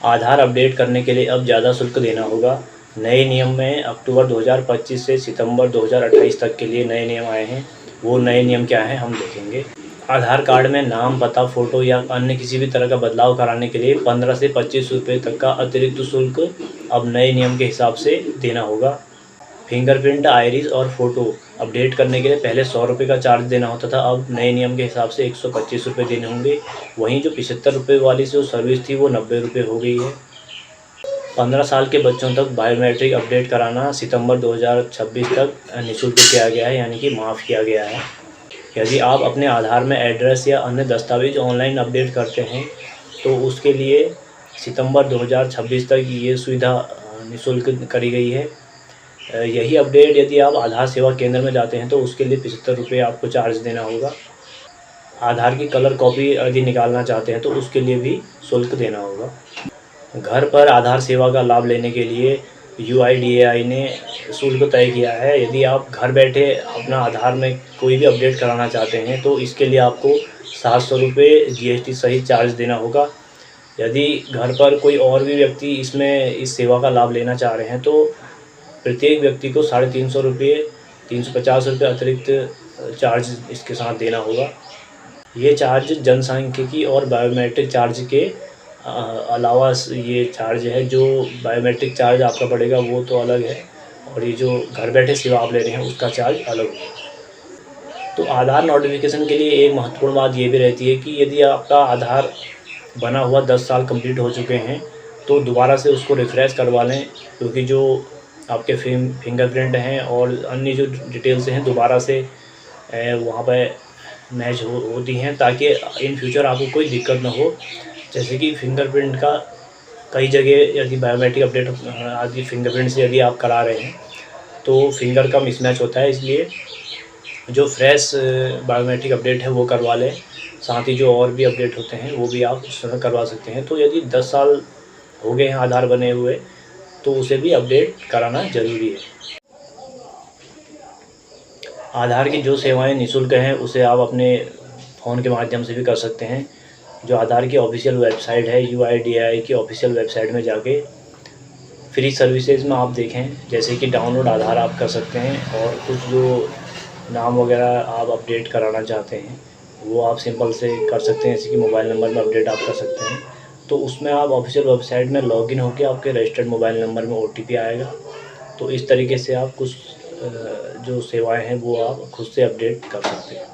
आधार update करने के लिए अब ज़्यादा शुल्क देना होगा। नए नियम में अक्टूबर 2025 से सितंबर 2028 तक के लिए नए नियम आए हैं। वो नए नियम क्या हैं हम देखेंगे। आधार कार्ड में नाम, पता, फ़ोटो या अन्य किसी भी तरह का बदलाव कराने के लिए 15 से 25 रुपये तक का अतिरिक्त शुल्क अब नए नियम के हिसाब से देना होगा। फिंगरप्रिंट, आइरिस और फ़ोटो अपडेट करने के लिए पहले 100 रुपये का चार्ज देना होता था, अब नए नियम के हिसाब से 125 रुपये देने होंगे। वहीं जो 75 रुपये वाली जो सर्विस थी वो 90 रुपये हो गई है। 15 साल के बच्चों तक बायोमेट्रिक अपडेट कराना सितंबर 2026 तक निःशुल्क किया गया है, यानी कि माफ़ किया गया है। यदि आप अपने आधार में एड्रेस या अन्य दस्तावेज ऑनलाइन अपडेट करते हैं तो उसके लिए सितंबर 2026 तक ये सुविधा निःशुल्क करी गई है। यही अपडेट यदि आप आधार सेवा केंद्र में जाते हैं तो उसके लिए 75 रुपये आपको चार्ज देना होगा। आधार की कलर कॉपी यदि निकालना चाहते हैं तो उसके लिए भी शुल्क देना होगा। घर पर आधार सेवा का लाभ लेने के लिए UIDAI ने शुल्क तय किया है। यदि आप घर बैठे अपना आधार में कोई भी अपडेट कराना चाहते हैं तो इसके लिए आपको 700 रुपये GST सहित चार्ज देना होगा। यदि घर पर कोई और भी व्यक्ति इस सेवा का लाभ लेना चाह रहे हैं तो प्रत्येक व्यक्ति को 350 रुपये 350 रुपये अतिरिक्त चार्ज इसके साथ देना होगा। ये चार्ज जनसांख्यिकी और बायोमेट्रिक चार्ज के अलावा ये चार्ज है। जो बायोमेट्रिक चार्ज आपका पड़ेगा वो तो अलग है, और ये जो घर बैठे सेवा आप ले रहे हैं उसका चार्ज अलग होगा। तो आधार नोटिफिकेशन के लिए एक महत्वपूर्ण बात ये भी रहती है कि यदि आपका आधार बना हुआ 10 साल कंप्लीट हो चुके हैं तो दोबारा से उसको रिफ़्रेश करवा लें, क्योंकि जो आपके फिंगरप्रिंट हैं और अन्य जो डिटेल्स हैं दोबारा से वहाँ पर मैच होती हैं, ताकि इन फ्यूचर आपको कोई दिक्कत ना हो। जैसे कि फिंगरप्रिंट का कई जगह यदि बायोमेट्रिक अपडेट आदि फिंगरप्रिंट से यदि आप करा रहे हैं तो फिंगर का मिसमैच होता है, इसलिए जो फ्रेश बायोमेट्रिक अपडेट है वो करवा लें। साथ ही जो और भी अपडेट होते हैं वो भी आप उस समय करवा सकते हैं। तो यदि 10 साल हो गए हैं आधार बने हुए तो उसे भी अपडेट कराना ज़रूरी है। आधार की जो सेवाएं निःशुल्क हैं उसे आप अपने फ़ोन के माध्यम से भी कर सकते हैं। जो आधार की ऑफिशियल वेबसाइट है UIDAI की ऑफिशियल वेबसाइट में जाके फ्री सर्विसेज में आप देखें, जैसे कि डाउनलोड आधार आप कर सकते हैं, और कुछ जो नाम वगैरह आप अपडेट कराना चाहते हैं वो आप सिंपल से कर सकते हैं, जैसे कि मोबाइल नंबर में अपडेट आप कर सकते हैं। तो उसमें आप ऑफिशियल वेबसाइट में लॉगिन होकर आपके रजिस्टर्ड मोबाइल नंबर में OTP आएगा। तो इस तरीके से आप कुछ जो सेवाएं हैं वो आप खुद से अपडेट कर सकते हैं।